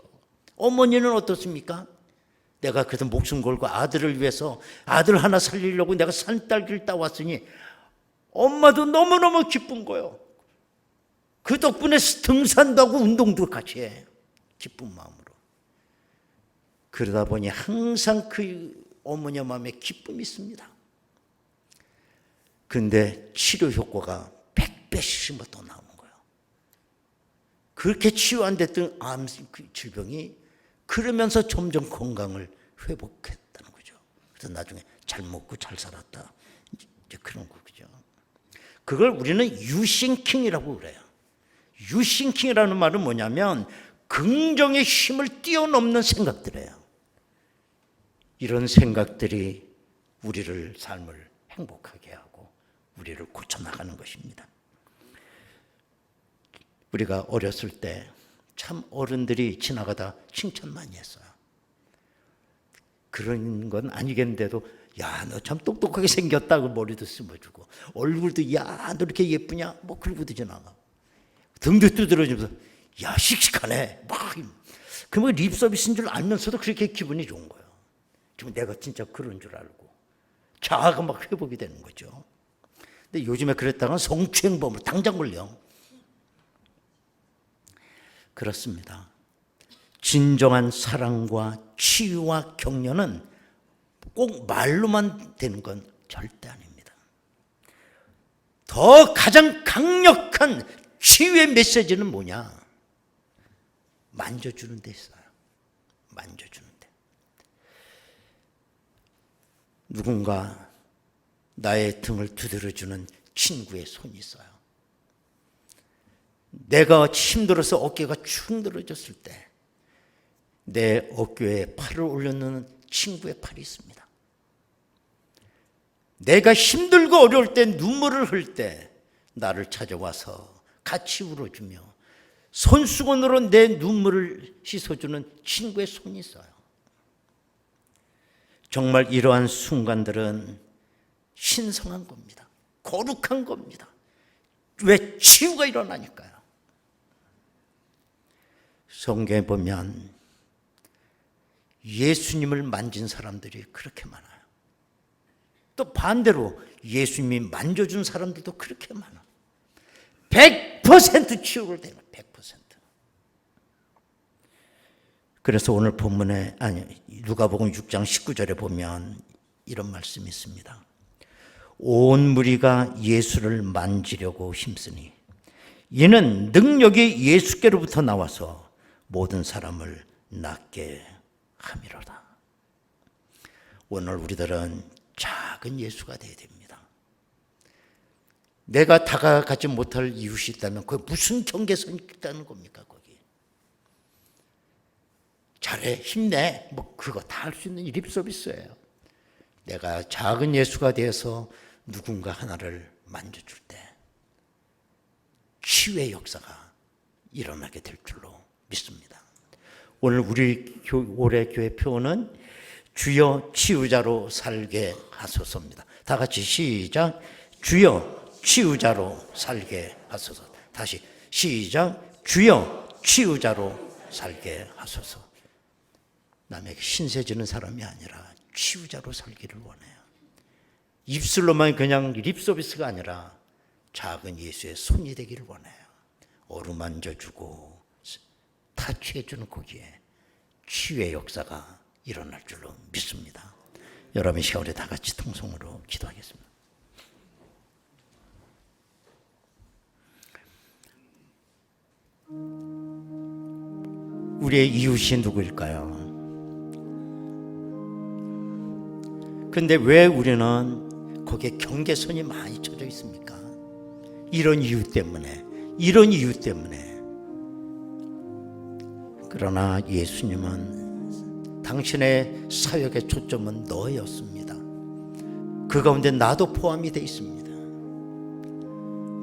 Speaker 4: 어머니는 어떻습니까? 내가 그래도 목숨 걸고 아들을 위해서, 아들 하나 살리려고 내가 산딸기를 따왔으니 엄마도 너무너무 기쁜 거예요. 그 덕분에 등산도 하고 운동도 같이 해. 기쁜 마음으로. 그러다 보니 항상 그 어머니 마음에 기쁨이 있습니다. 근데 치료 효과가 100배씩 더 나오는 거예요. 그렇게 치유 안 됐던 암 질병이 그러면서 점점 건강을 회복했다는 거죠. 그래서 나중에 잘 먹고 잘 살았다. 이제 그런 거죠. 그걸 우리는 유싱킹이라고 그래요. 유싱킹이라는 말은 뭐냐면 긍정의 힘을 뛰어넘는 생각들이에요. 이런 생각들이 우리를 삶을 행복하게 하고 우리를 고쳐나가는 것입니다. 우리가 어렸을 때 참 어른들이 지나가다 칭찬 많이 했어요. 그런 건 아니겠는데도 야, 너 참 똑똑하게 생겼다. 그 머리도 심어주고 얼굴도 야, 너 이렇게 예쁘냐? 뭐 그러고도 지나가. 등도 두드러지면서 야, 씩씩하네. 막 그러면 립 서비스인 줄 알면서도 그렇게 기분이 좋은 거예요. 지금 내가 진짜 그런 줄 알고 자아가 막 회복이 되는 거죠. 근데 요즘에 그랬다가 성추행범으로 당장 걸려. 그렇습니다. 진정한 사랑과 치유와 격려는 꼭 말로만 되는 건 절대 아닙니다. 더 가장 강력한 치유의 메시지는 뭐냐? 만져주는 데 있어요. 만져주는 데. 누군가 나의 등을 두드려주는 친구의 손이 있어요. 내가 힘들어서 어깨가 축 늘어졌을 때 내 어깨에 팔을 올려놓는 친구의 팔이 있습니다. 내가 힘들고 어려울 때 눈물을 흘릴 때 나를 찾아와서 같이 울어주며 손수건으로 내 눈물을 씻어주는 친구의 손이 있어요. 정말 이러한 순간들은 신성한 겁니다. 거룩한 겁니다. 왜? 치유가 일어나니까요. 성경에 보면 예수님을 만진 사람들이 그렇게 많아요. 또 반대로 예수님이 만져준 사람들도 그렇게 많아요. 100% 치유를 되는 100%. 그래서 오늘 본문에 누가복음 6장 19절에 보면 이런 말씀이 있습니다. 온 무리가 예수를 만지려고 힘쓰니 이는 능력이 예수께로부터 나와서 모든 사람을 낫게 함이로다. 오늘 우리들은 작은 예수가 되어야 됩니다. 내가 다가가지 못할 이웃이 있다면 그게 무슨 경계선이 있다는 겁니까? 거기 잘해, 힘내, 뭐 그거 다 할 수 있는 립 서비스예요. 내가 작은 예수가 되어서 누군가 하나를 만져줄 때 치유의 역사가 일어나게 될 줄로 믿습니다. 오늘 우리 올해 교회 표어는 주여 치유자로 살게 하소서입니다. 다 같이 시작. 주여 치유자로 살게 하소서. 다시 시작. 주여 치유자로 살게 하소서. 남에게 신세지는 사람이 아니라 치유자로 살기를 원해요. 입술로만 그냥 립서비스가 아니라 작은 예수의 손이 되기를 원해요. 어루만져주고 타치해주는 거기에 치유의 역사가 일어날 줄로 믿습니다. 여러분, 이 시간에 다 같이 통성으로 기도하겠습니다. 우리의 이웃이 누구일까요? 근데 왜 우리는 거기에 경계선이 많이 쳐져 있습니까? 이런 이유 때문에. 그러나 예수님은 당신의 사역의 초점은 너였습니다. 그 가운데 나도 포함이 되어 있습니다.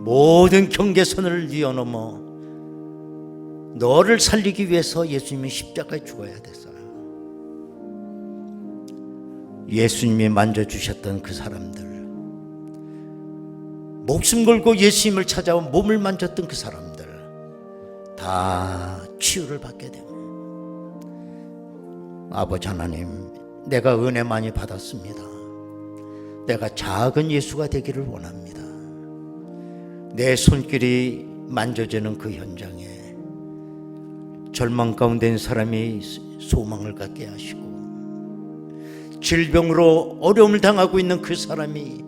Speaker 4: 모든 경계선을 뛰어넘어 너를 살리기 위해서 예수님이 십자가에 죽어야 됐어요. 예수님이 만져주셨던 그 사람들, 목숨 걸고 예수님을 찾아와 몸을 만졌던 그 사람들 다 치유를 받게 됩니다. 아버지 하나님, 내가 은혜 많이 받았습니다. 내가 작은 예수가 되기를 원합니다. 내 손길이 만져지는 그 현장에 절망 가운데 있는 사람이 소망을 갖게 하시고, 질병으로 어려움을 당하고 있는 그 사람이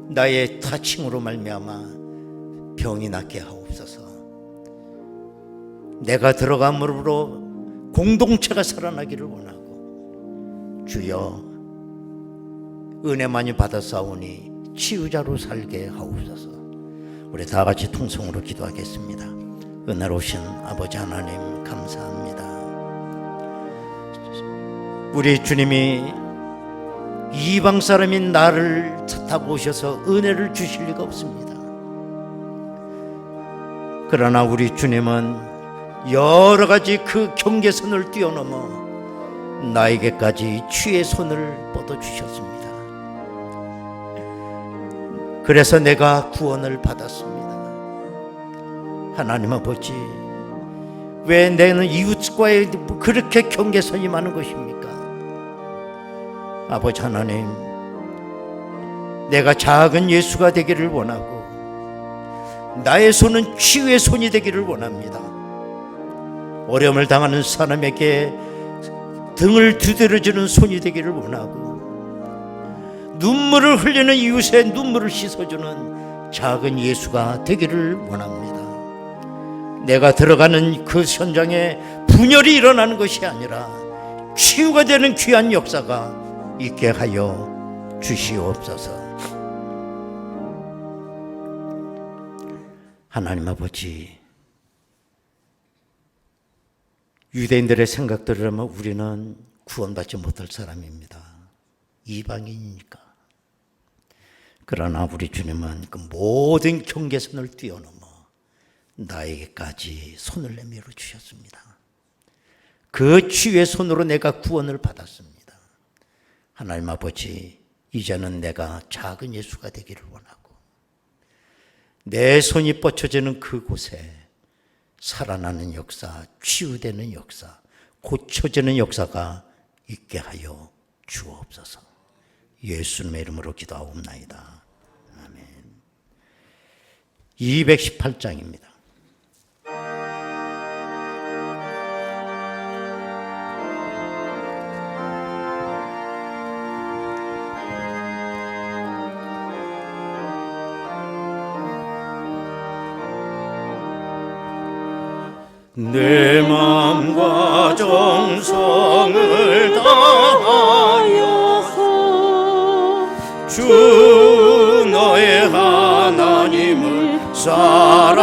Speaker 4: 나의 타칭으로 말미암아 병이 낫게 하옵소서. 내가 들어감으로 공동체가 살아나기를 원하고, 주여 은혜 많이 받았사오니 치유자로 살게 하옵소서. 우리 다 같이 통성으로 기도하겠습니다. 은혜로우신 아버지 하나님, 감사합니다. 우리 주님이 이방 사람인 나를 타고 오셔서 은혜를 주실 리가 없습니다. 그러나 우리 주님은 여러 가지 그 경계선을 뛰어넘어 나에게까지 주의 손을 뻗어주셨습니다. 그래서 내가 구원을 받았습니다. 하나님 아버지, 왜 내는 이웃과의 그렇게 경계선이 많은 것입니까? 아버지 하나님, 내가 작은 예수가 되기를 원하고 나의 손은 치유의 손이 되기를 원합니다. 어려움을 당하는 사람에게 등을 두드려주는 손이 되기를 원하고, 눈물을 흘리는 이웃의 눈물을 씻어주는 작은 예수가 되기를 원합니다. 내가 들어가는 그 현장에 분열이 일어나는 것이 아니라 치유가 되는 귀한 역사가 있게 하여 주시옵소서. 하나님 아버지, 유대인들의 생각대로 하면 우리는 구원받지 못할 사람입니다. 이방인이니까. 그러나 우리 주님은 그 모든 경계선을 뛰어넘어 나에게까지 손을 내밀어 주셨습니다. 그 치유의 손으로 내가 구원을 받았습니다. 하나님 아버지, 이제는 내가 작은 예수가 되기를 원하고, 내 손이 뻗쳐지는 그곳에 살아나는 역사, 치유되는 역사, 고쳐지는 역사가 있게 하여 주옵소서. 예수님의 이름으로 기도하옵나이다. 아멘. 218장입니다. 내 마음과 정성을 다하여서 주 너의 하나님을 사랑하라.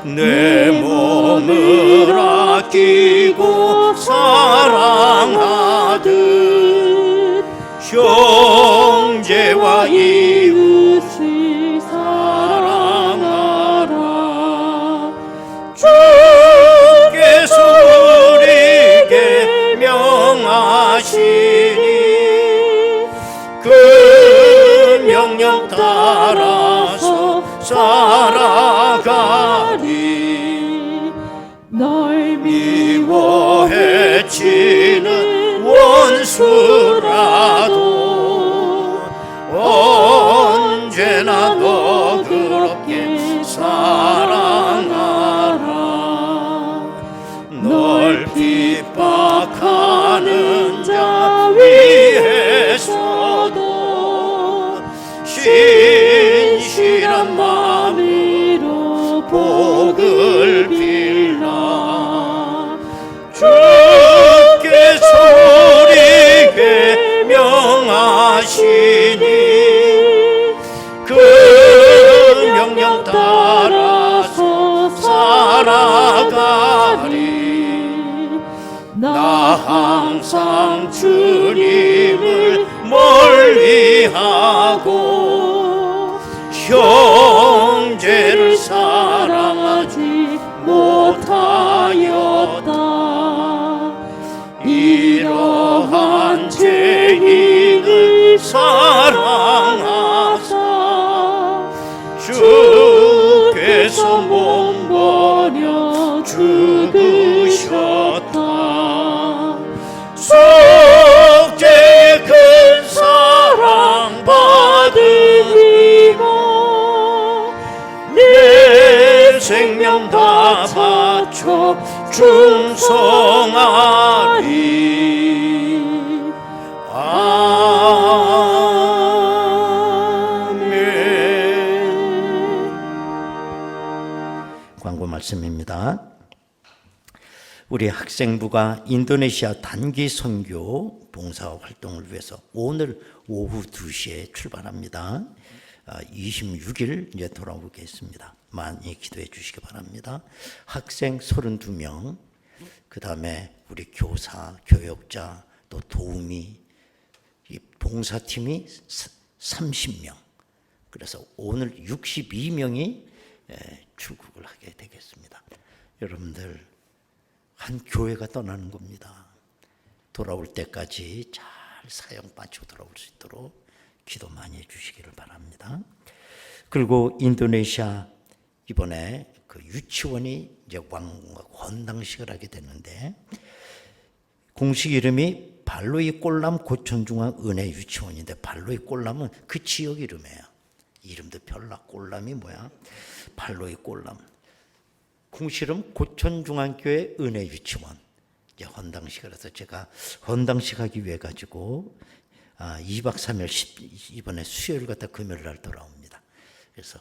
Speaker 4: 내 몸을 아끼고 사랑하듯 형제와 이웃을 주께서 우리에게 명하시니 그 명령 따라서 살아가리.
Speaker 1: 널
Speaker 4: 미워 해치는 원수라도 언제 복을 빌라 주께서 우리에게 명하시니 그 명령 따라서 살아가리 나 항상 주님을 멀리하고 형제를 사랑하지 못하였다 이러한 죄인을 사랑하사 주께서 몸버려 죽으셨다 속죄의 큰 사랑 받으리라 내 생명 다 바쳐 충성하리 아멘. 광고 말씀입니다. 우리 학생부가 인도네시아 단기 선교 봉사 활동을 위해서 오늘 오후 2시에 출발합니다. 26일 이제 돌아오겠습니다. 많이 기도해 주시기 바랍니다. 학생 32명, 그 다음에 우리 교사, 교역자, 또 도우미, 이 봉사팀이 30명. 그래서 오늘 62명이 출국을 하게 되겠습니다. 여러분들 한 교회가 떠나는 겁니다. 돌아올 때까지 잘 사형 빠지고 돌아올 수 있도록 기도 많이 해주시기를 바랍니다. 그리고 인도네시아 이번에 그 유치원이 이제 헌당식을 하게 되는데 공식 이름이 발로이 꼴람 고천중앙 은혜 유치원인데 발로이 꼴람은 그 지역 이름이에요. 이름도 별나 꼴람이 뭐야? 발로이 꼴람. 공식 이름 고천중앙교회 은혜 유치원. 이제 헌당식을 해서 제가 헌당식 하기 위해 가지고 2박 3일 이번에 수요일 갔다 금요일 날 돌아옵니다. 그래서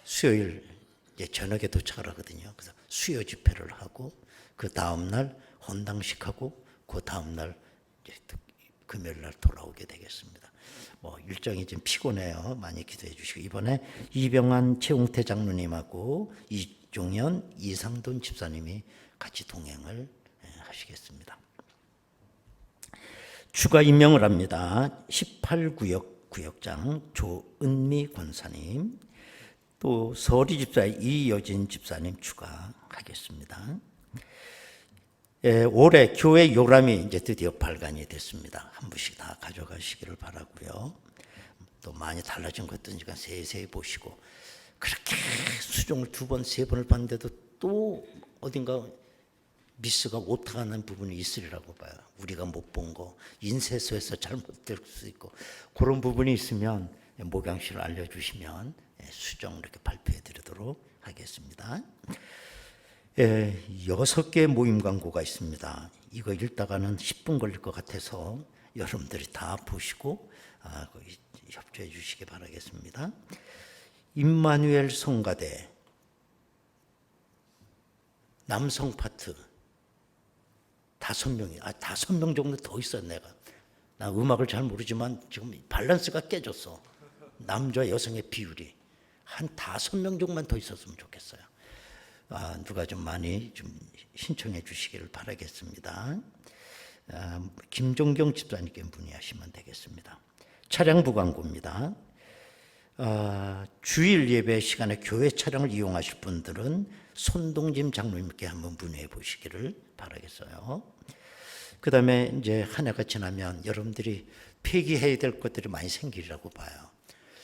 Speaker 4: 수요일 이제 저녁에 도착을 하거든요. 그래서 수요 집회를 하고 그 다음 날 헌당식하고 그 다음 날 이제 금요일 날 돌아오게 되겠습니다. 뭐 일정이 좀 피곤해요. 많이 기도해 주시고 이번에 이병환 최웅태 장로님하고 이종현 이상돈 집사님이 같이 동행을 하시겠습니다. 추가 임명을 합니다. 18구역 구역장 조은미 권사님, 또 서리 집사 이여진 집사님 추가하겠습니다. 올해 교회 요람이 이제 드디어 발간이 됐습니다. 한 분씩 다 가져가시기를 바라고요. 또 많이 달라진 것도 니까 세세히 보시고 그렇게 수종을 2번, 3번을 봤는데도 또 어딘가 미스가 오타가는 부분이 있으리라고 봐요. 우리가 못 본 거, 인쇄소에서 잘못될 수 있고 그런 부분이 있으면 목양실을 알려주시면 수정 이렇게 발표해 드리도록 하겠습니다. 6개 모임 광고가 있습니다. 이거 읽다가는 10분 걸릴 것 같아서 여러분들이 다 보시고 협조해 주시기 바라겠습니다. 임마누엘 성가대 남성 파트 5명이 5명 정도 더 있어. 나 음악을 잘 모르지만 지금 밸런스가 깨졌어. 남자 여성의 비율이 한 5명 정도만 더 있었으면 좋겠어요. 누가 좀 많이 좀 신청해 주시기를 바라겠습니다. 김종경 집사님께 문의하시면 되겠습니다. 차량부 광고입니다. 주일 예배 시간에 교회 차량을 이용하실 분들은 손동짐 장로님께 한번 문의해 보시기를 바라겠어요. 그 다음에 이제 한 해가 지나면 여러분들이 폐기해야 될 것들이 많이 생기리라고 봐요.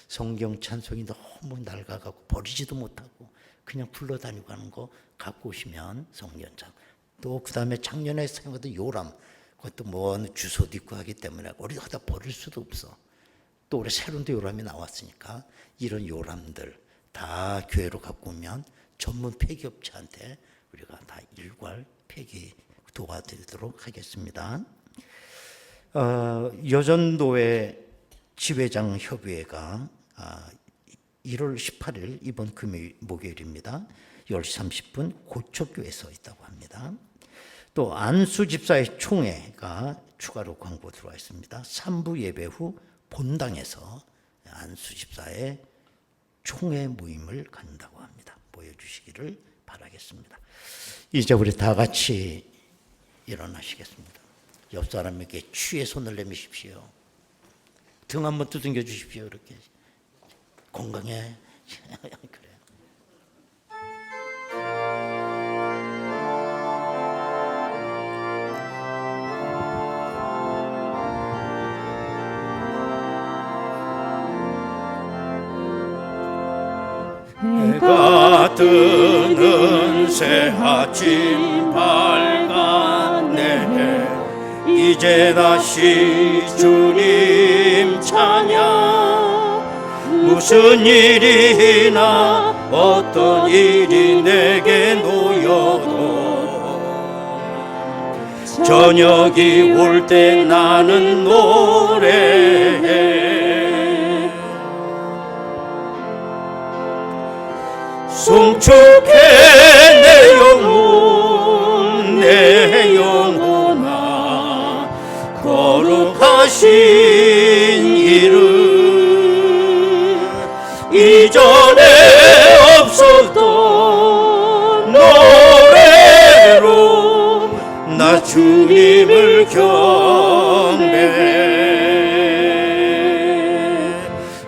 Speaker 4: 성경 찬송이 너무 낡아가고 버리지도 못하고 그냥 불러다니고 하는 거 갖고 오시면 성경찬. 또 그 다음에 작년에 사용하던 요람, 그것도 뭐 주소도 있고 하기 때문에 우리 어디다 버릴 수도 없어. 또 올해 새로운 요람이 나왔으니까 이런 요람들 다 교회로 갖고 오면 전문 폐기업체한테 우리가 다 일괄 폐기 도와드리도록 하겠습니다. 여전도회 지회장 협의회가 1월 18일 이번 목요일입니다. 10시 30분 고척교회에서 있다고 합니다. 또 안수 집사의 총회가 추가로 광고 들어와 있습니다. 3부 예배 후 본당에서 안수 집사의 총회 모임을 갖는다고 합니다. 모여주시기를 바라겠습니다. 이제 우리 다 같이 일어나시겠습니다. 옆 사람에게 추에 손을 내미십시오. 등 한번 두들겨 주십시오. 이렇게 건강해. 그래요.
Speaker 2: 해가 뜨는 새 아침 밝았네. 이제 다시 주님 찬양. 무슨 일이나 어떤 일이 내게 놓여도 저녁이 올 때 나는 노래해. 송축해 내 영혼 내 영혼아 거룩하신 이름 이전에 없었던 노래로 나 주님을 경배해.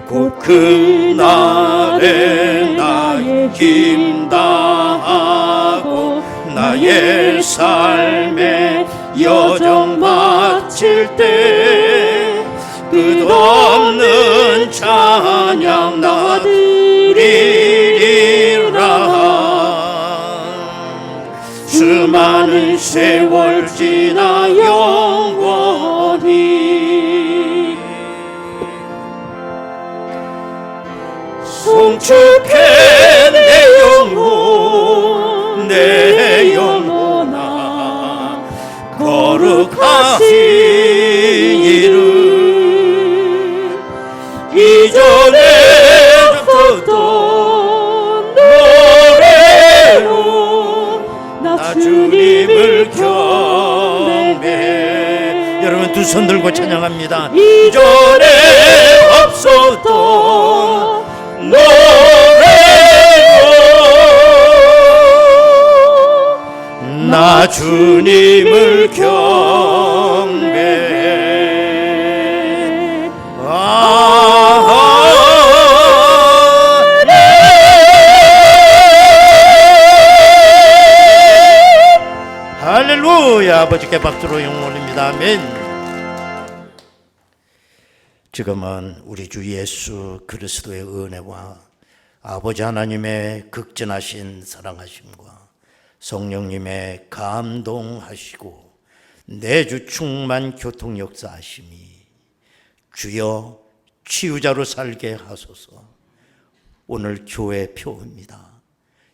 Speaker 2: 곧 그날에 나의 힘 다하고 나의 삶에 여정 바칠 때 끝없는 찬양 나 드리리라. 수많은 세월 지나 영원히 송축해 내 영혼 내 영혼아 거룩하신 이름 이전에 없었던 노래로 나 주님을 경배해.
Speaker 4: 여러분 두 손 들고 찬양합니다.
Speaker 2: 이전에 없었던 노래로 나 주님을 경배해.
Speaker 4: 할렐루야. 아버지께 박수로 영광 올립니다. 아멘. 지금은 우리 주 예수 그리스도의 은혜와 아버지 하나님의 극진하신 사랑하심과 성령님의 감동하시고 내주 충만 교통 역사하심이 주여 치유자로 살게 하소서. 오늘 교회 표입니다.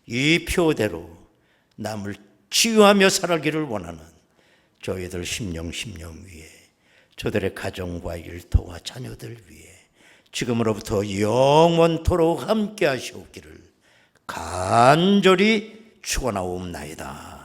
Speaker 4: 이 표대로 남을 치유하며 살아기를 원하는 저희들 심령 위에 저들의 가정과 일터와 자녀들 위해 지금으로부터 영원토록 함께 하시옵기를 간절히 축원하옵나이다.